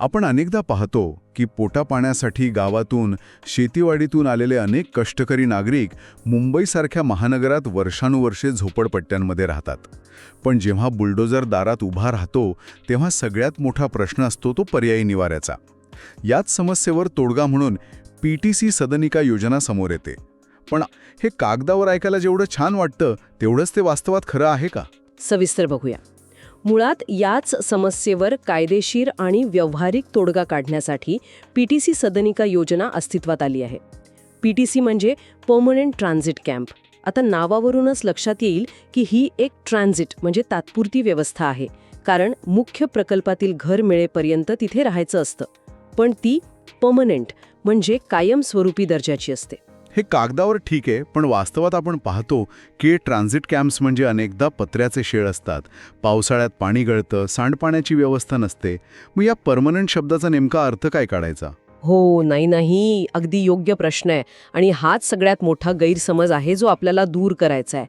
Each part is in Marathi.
आपण अनेकदा पाहतो की पोटापाण्यासाठी गावातून शेतीवाडीतून आलेले अनेक कष्टकरी नागरिक मुंबईसारख्या महानगरात वर्षानुवर्षे झोपडपट्ट्यांमध्ये राहतात. पण जेव्हा बुलडोझर दारात उभा राहतो तेव्हा सगळ्यात मोठा प्रश्न असतो तो पर्यायी निवाऱ्याचा. याच समस्येवर तोडगा म्हणून PTC सदनिका योजना समोर येते. पण हे कागदावर ऐकायला जेवढं छान वाटतं तेवढंच ते वास्तवात खरं आहे का? सविस्तर बघूया. मुळात याच समस्येवर कायदेशीर आणि व्यावहारिक तोडगा काढण्यासाठी PTC सदनिका योजना अस्तित्वात आली आहे. PTC म्हणजे परमनंट ट्रान्झिट कॅम्प. आता नावावरूनच लक्षात येईल की ही एक ट्रान्झिट म्हणजे तात्पुरती व्यवस्था आहे, कारण मुख्य प्रकल्पातील घर मिळेपर्यंत तिथे राहायचं असतं. पण ती परमनंट म्हणजे कायमस्वरूपी दर्जाची असते. हे कागदावर ठीक आहे, पण वास्तवात आपण पाहतो की ट्रान्झिट कॅम्प्स म्हणजे अनेकदा पत्र्याचे शेड असतात. पावसाळ्यात पाणी गळतं, सांडपाण्याची व्यवस्था नसते. मग या परमनंट शब्दाचा नेमका अर्थ काय काढायचा? हो, नाही, अगदी योग्य प्रश्न आहे. आणि हाच सगळ्यात मोठा गैरसमज आहे जो आपल्याला दूर करायचा आहे.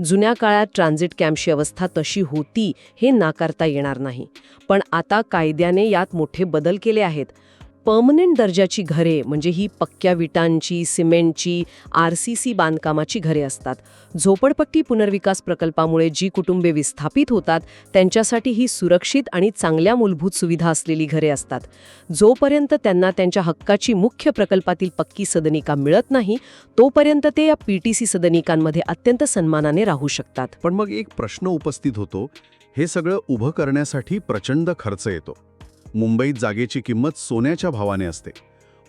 जुन्या काळात ट्रान्झिट कॅम्पची अवस्था तशी होती हे नाकारता येणार नाही. पण आता कायद्याने यात मोठे बदल केले आहेत. परमनंट दर्जाची घरे म्हणजे ही पक्क्या विटांची, सिमेंटची, RCC बांधकामाची घरे असतात. झोपडपट्टी पुनर्विकास प्रकल्पामुळे जी कुटुंबे विस्थापित होतात त्यांच्यासाठी ही सुरक्षित आणि चांगल्या मूलभूत सुविधा असलेली घरे असतात. जोपर्यंत त्यांना त्यांच्या हक्काची मुख्य प्रकल्पातील पक्की सदनिका मिळत नाही तोपर्यंत ते या PTC सदनिकांमध्ये अत्यंत सन्मानाने राहू शकतात. पण मग एक प्रश्न उपस्थित होतो, हे सगळं उभं करण्यासाठी प्रचंड खर्च येतो. मुंबईत जागेची किंमत सोन्याच्या भावाने असते.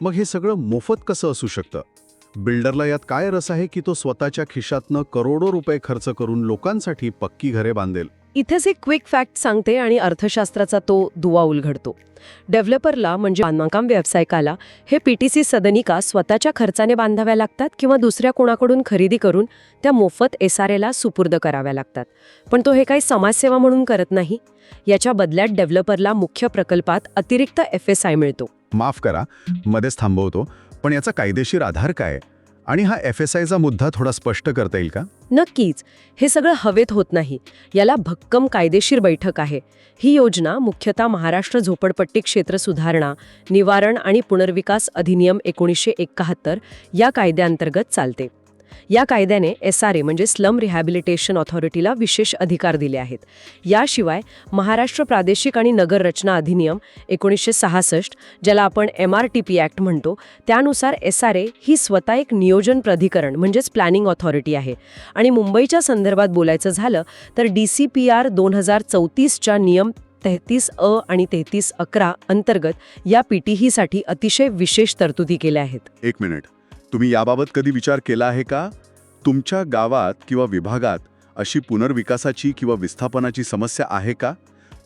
मग हे सगळं मोफत कसं असू शकतं? बिल्डरला यात काय रस आहे की तो स्वतःच्या खिशातनं करोडो रुपये खर्च करून लोकांसाठी पक्की घरे बांधेल? इथेच एक क्विक फॅक्ट सांगते आणि अर्थशास्त्राचा तो दुवा उलगडतो. डेव्हलपरला म्हणजे बांधकाम व्यावसायिकाला हे PTC सदनिका स्वतःच्या खर्चाने बांधाव्या लागतात किंवा दुसऱ्या कोणाकडून खरेदी करून त्या मोफत SRA सुपूर्द कराव्या लागतात. पण तो हे काही समाजसेवा म्हणून करत नाही. याच्या बदल्यात डेव्हलपरला मुख्य प्रकल्पात अतिरिक्त FSI मिळतो. माफ करा, मध्येच थांबवतो, पण याचा कायदेशीर आधार काय? आणि हा FSIचा मुद्दा थोडा स्पष्ट करता येईल का? नक्कीच. हे सगळं हवेत होत नाही. याला भक्कम कायदेशीर बैठक आहे. ही योजना मुख्यतः महाराष्ट्र झोपडपट्टी क्षेत्र सुधारणा, निवारण आणि पुनर्विकास अधिनियम 1971 या कायद्याअंतर्गत चालते. या कायद्याने SRA म्हणजे स्लम रिहॅबिलिटेशन ऑथॉरिटीला विशेष अधिकार दिले आहेत. याशिवाय महाराष्ट्र प्रादेशिक आणि नगर रचना अधिनियम 1966 ज्याला आपण MRTP ॲक्ट म्हणतो, त्यानुसार SRA ही स्वतः एक नियोजन प्राधिकरण म्हणजेच प्लॅनिंग ऑथॉरिटी आहे. आणि मुंबईच्या संदर्भात बोलायचं झालं तर DCPR 2034च्या नियम 33A आणि 3311 अंतर्गत या PTC अतिशय विशेष तरतुदी केल्या आहेत. एक मिनिट, तुम्ही याबाबत कधी विचार केला आहे का? तुमच्या गावात किंवा विभागात अशी पुनर्विकासाची किंवा विस्थापनाची समस्या आहे का?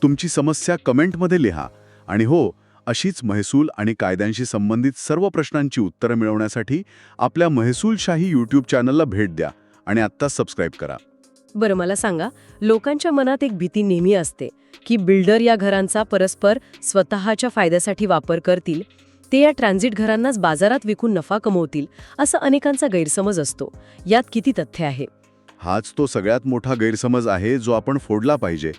तुमची समस्या कमेंटमध्ये लिहा. आणि हो, अशीच महसूल आणि कायद्यांशी संबंधित सर्व प्रश्नांची उत्तरं मिळवण्यासाठी आपल्या महसूलशाही YouTube चॅनलला भेट द्या आणि आत्ता सबस्क्राईब करा. बरं, मला सांगा, लोकांच्या मनात एक भीती नेहमी असते की बिल्डर या घरांचा परस्पर स्वतःच्या फायद्यासाठी वापर करतील, ते या ट्रान्झिट घरांनाच बाजारात विकून नफा कमवतील, असा अनेकांचा गैरसमज असतो. यात किती तथ्य आहे? हाच तो सगळ्यात मोठा गैरसमज आहे जो आपण फोडला पाहिजे.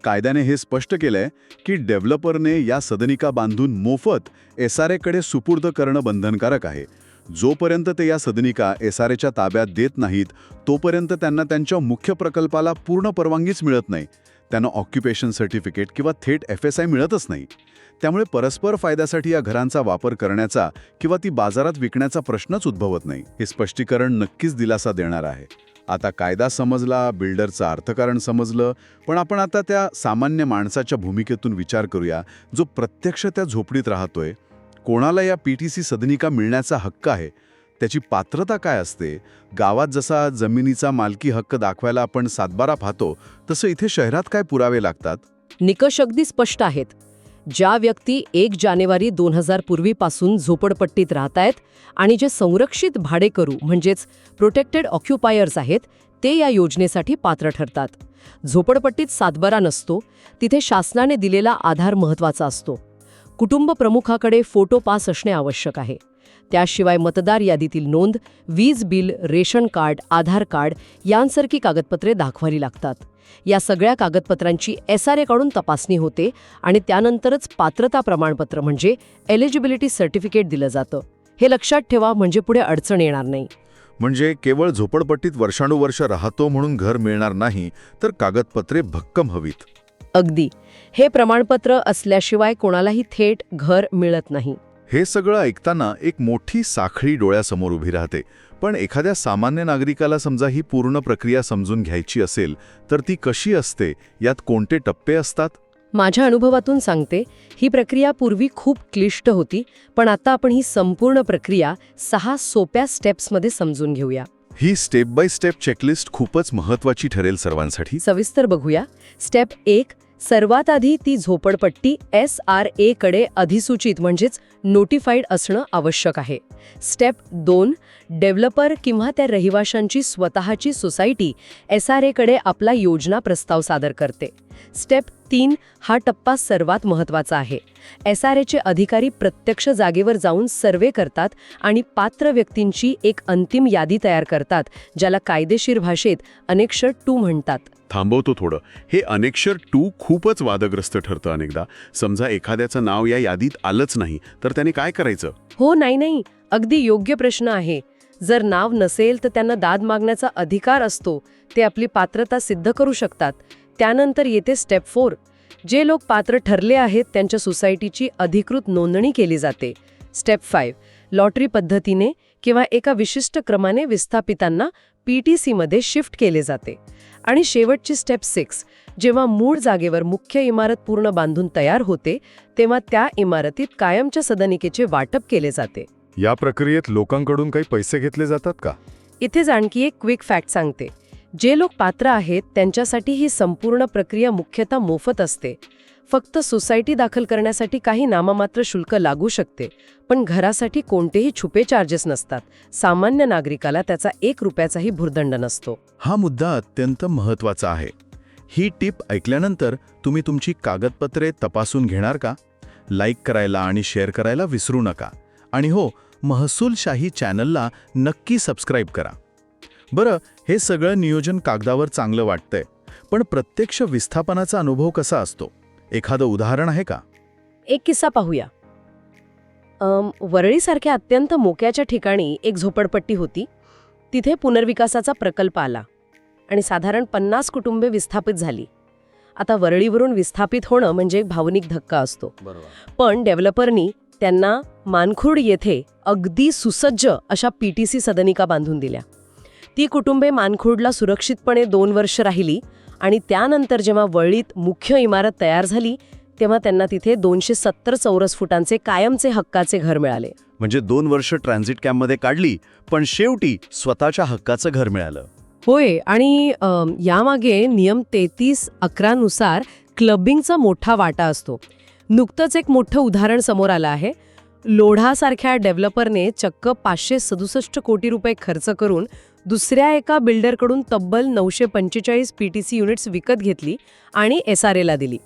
कायद्याने हे स्पष्ट केलंय की डेव्हलपरने या सदनिका बांधून मोफत SRAकडे सुपूर्द करणं बंधनकारक आहे. जोपर्यंत ते या सदनिका SRAच्या ताब्यात देत नाहीत तोपर्यंत त्यांना त्यांच्या मुख्य प्रकल्पाला पूर्ण परवानगीच मिळत नाही. त्यांना ऑक्युपेशन सर्टिफिकेट किंवा थेट FSI मिळतच नाही. त्यामुळे परस्पर फायद्यासाठी या घरांचा वापर करण्याचा किंवा ती बाजारात विकण्याचा प्रश्नच उद्भवत नाही. हे स्पष्टीकरण नक्कीच दिलासा देणार आहे. आता कायदा समजला, बिल्डरचं अर्थकारण समजलं, पण आपण आता त्या सामान्य माणसाच्या भूमिकेतून विचार करूया जो प्रत्यक्ष त्या झोपडीत राहतोय. कोणाला या PTC सदनिका मिळण्याचा हक्क आहे? त्याची पात्रता काय असते? गावात जसा जमिनीचा मालकी हक्क दाखवायला आपण सातबारा पाहतो तसं इथे शहरात काय पुरावे लागतात? निकष अगदी स्पष्ट आहेत. ज्या व्यक्ती 1 जानेवारी 2000 पूर्वीपासून झोपडपट्टीत राहतायत आणि जे संरक्षित भाडेकरू म्हणजेच प्रोटेक्टेड ऑक्युपायर्स आहेत ते या योजनेसाठी पात्र ठरतात. झोपडपट्टीत सातबारा नसतो, तिथे शासनाने दिलेला आधार महत्त्वाचा असतो. कुटुंब प्रमुखाकडे फोटो पास असणे आवश्यक आहे. त्याशिवाय मतदार यादीतील नोंद, वीज बिल, रेशन कार्ड, आधार कार्ड यांसारखी कागदपत्रे दाखवावी लागतात. या सगळ्या कागदपत्रांची SRA कडून तपासणी होते आणि त्यानंतरच पात्रता प्रमाणपत्र म्हणजे एलिजिबिलिटी सर्टिफिकेट दिलं जातं. हे लक्षात ठेवा म्हणजे पुढे अडचण येणार नाही. म्हणजे केवळ झोपडपट्टीत वर्षानुवर्ष राहतो म्हणून घर मिळणार नाही, तर कागदपत्रे भक्कम हवीत. अगदी. हे प्रमाणपत्र असल्याशिवाय कोणालाही थेट घर मिळत नाही. हे सगळं ऐकताना एक मोठी साखळी डोळ्यासमोर उभी राहते. पण एखाद्या सामान्य नागरिकाला समजा ही पूर्ण प्रक्रिया समजून घ्यायची असेल, तर ती कशी असते, यात कोणते टप्पे असतात? माझ्या अनुभवातून सांगते, ही प्रक्रिया पूर्वी खूप क्लिष्ट होती, पण आता आपण ही संपूर्ण प्रक्रिया 6 सोप्या स्टेप्समध्ये समजून घेऊया. ही स्टेप बाय स्टेप चेकलिस्ट खूपच महत्वाची ठरेल सर्वांसाठी. सविस्तर बघूया. स्टेप 1, सर्वात आधी ती झोपडपट्टी SRA कडे अधिसूचित म्हणजेच नोटिफाईड असणं आवश्यक आहे. स्टेप 2, डेव्हलपर किंवा त्या रहिवाशांची स्वतःची सोसायटी SRA कडे आपला योजना प्रस्ताव सादर करते. स्टेप 3, हा टप्पा सर्वात महत्त्वाचा आहे. SRA चे अधिकारी प्रत्यक्ष जागेवर जाऊन सर्वे करतात आणि पात्र व्यक्तींची एक अंतिम यादी तयार करतात, ज्याला कायदेशीर भाषेत अनेक्षर 2 म्हणतात. थांबवतो थोडं. हे अनेक्षर 2 खूपच वादग्रस्त ठरतं अनेकदा. समजा एखाद्याचं नाव या यादीत आलंच नाही, तर त्याने काय करायचं? हो, नाही, अगदी योग्य प्रश्न आहे. जर नाव नसेल तर त्यांना दाद मागण्याचा अधिकार असतो. ते आपली पात्रता सिद्ध करू शकतात. त्यानंतर येते स्टेप 4. जे लोक पात्र ठरले आहेत त्यांच्या सोसायटीची अधिकृत नोंदणी केली जाते. स्टेप 5, लॉटरी पद्धतीने किंवा एका विशिष्ट क्रमाने विस्थापितांना PTC मध्ये शिफ्ट केले जाते. आणि शेवटची स्टेप 6, जेव्हा मूळ जागेवर मुख्य इमारत पूर्ण बांधून तयार होते, तेव्हा त्या इमारतीत कायमच्या सदनिकेचे वाटप केले जाते. या प्रक्रियेत लोकांकडून काही पैसे घेतले जातात का? इथेच आणखी एक क्विक फॅक्ट सांगते. जे लोक पात्र आहेत त्यांच्यासाठी ही संपूर्ण प्रक्रिया मुख्यतः मोफत असते. फक्त सोसायटी दाखल करण्यासाठी काही नाममात्र शुल्क लागू शकते, पण घरासाठी कोणतेही छुपे चार्जेस नसतात. सामान्य नागरिकाला त्याचा 1 रुपयाचाही भुर्दंड नसतो. हा मुद्दा अत्यंत महत्त्वाचा आहे. ही टिप ऐकल्यानंतर तुम्ही तुमची कागदपत्रे तपासून घेणार का? लाईक करायला आणि शेअर करायला विसरू नका. आणि हो, महसूलशाही चॅनलला नक्की सबस्क्राईब करा. बरं, हे सगळं नियोजन कागदावर चांगलं वाटतंय, पण प्रत्यक्ष विस्थापनाचा अनुभव कसा असतो? एखादं उदाहरण आहे का? एक किस्सा पाहूया. वरळीसारख्या अत्यंत मोक्याच्या ठिकाणी एक झोपडपट्टी होती. तिथे पुनर्विकासाचा प्रकल्प आला आणि साधारण 50 कुटुंबे विस्थापित झाली. आता वरळीवरून विस्थापित होणं म्हणजे एक भावनिक धक्का असतो. पण डेव्हलपरनी त्यांना मानखुर्द येथे अगदी सुसज्ज अशा PTC सदनिका बांधून दिल्या. ती कुटुंबे मानखुर्दला सुरक्षितपणे 2 वर्ष राहिली आणि त्यानंतर जेव्हा वरळीत मुख्य इमारत तयार झाली, तेव्हा त्यांना तिथे 270 चौरस फुटांचे कायमचे हक्काचे घर मिळाले. म्हणजे 2 वर्ष ट्रान्झिट कॅम्पमध्ये काढली, पण शेवटी स्वतःच्या हक्काचं घर मिळालं. होय, आणि यामागे नियम 33-11 नुसार क्लबिंगचा मोठा वाटा असतो. नुकतंच एक मोठं उदाहरण समोर आलं आहे. लोढासारख्या डेव्हलपरने चक्क 567 कोटी रुपये खर्च करून दुसऱ्या एका बिल्डरकडून तब्बल 945 PTC युनिट्स विकत घेतली आणि SRA ला दिली.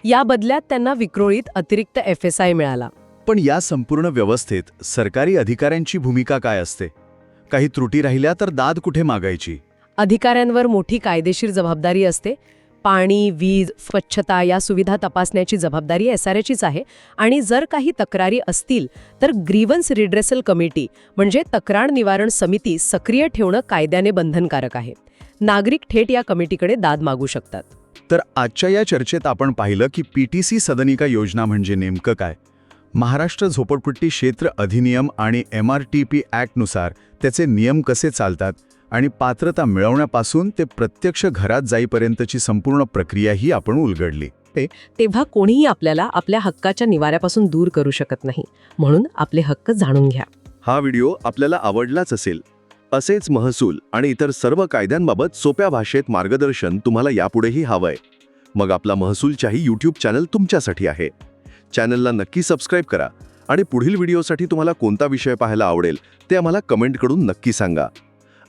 या बदल्यात त्यांना विक्रोळीत अतिरिक्त FSI मिळाला. पण या संपूर्ण व्यवस्थेत सरकारी अधिकाऱ्यांची भूमिका काय असते? काही त्रुटी राहिल्या तर दाद कुठे मागायची? अधिकाऱ्यांवर मोठी कायदेशीर जबाबदारी असते. पाणी, वीज, स्वच्छता या सुविधा तपासण्याची जबाबदारी SRAचीच आहे. आणि जर काही तक्रारी असतील तर ग्रीव्हन्स रिड्रेसल कमिटी म्हणजे तक्रार निवारण समिती सक्रिय ठेवणं कायद्याने बंधनकारक आहे. नागरिक थेट या कमिटीकडे दाद मागू शकतात. तर आजच्या या चर्चेत आपण पाहिलं की PTC सदनिका योजना म्हणजे नेमकं काय. महाराष्ट्र झोपडपट्टी क्षेत्र अधिनियम आणि MRTP ॲक्टनुसार त्याचे नियम कसे चालतात आणि पात्रता मिळवण्यापासून ते प्रत्यक्ष घरात जाईपर्यंतची संपूर्ण प्रक्रियाही आपण उलगडली. तेव्हा कोणीही आपल्याला आपल्या हक्काच्या निवाऱ्यापासून दूर करू शकत नाही. म्हणून आपले हक्क जाणून घ्या. हा व्हिडिओ आपल्याला आवडलाच असेल. असेच महसूल आणि इतर सर्व कायद्यांबाबत सोप्या भाषेत मार्गदर्शन तुम्हाला यापुढेही हवंय. मग आपला महसूलशाही यूट्यूब चॅनल तुमच्यासाठी आहे. चॅनलला नक्की सबस्क्राईब करा आणि पुढील व्हिडिओसाठी तुम्हाला कोणता विषय पाहायला आवडेल ते आम्हाला कमेंटकडून नक्की सांगा.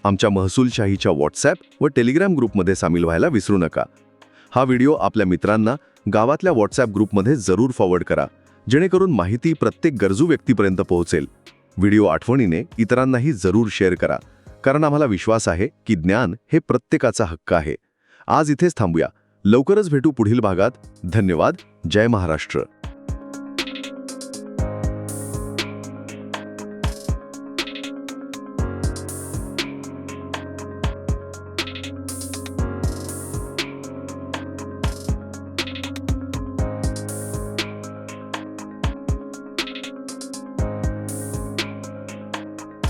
आमच्या महसूलशाहीच्या व्हॉट्सॲप व टेलिग्राम ग्रुपमध्ये सामील व्हायला विसरू नका. हा व्हिडिओ आपल्या मित्रांना गावातल्या व्हॉट्सॲप ग्रुपमध्ये जरूर फॉरवर्ड करा, जेणेकरून माहिती प्रत्येक गरजू व्यक्तीपर्यंत पोहोचेल. व्हिडिओ आठवणीने इतरांनाही जरूर शेअर करा, कारण आम्हाला विश्वास आहे की ज्ञान हे प्रत्येकाचा हक्क आहे. आज इथेच थांबूया. लवकरच भेटू पुढील भागात. धन्यवाद. जय महाराष्ट्र.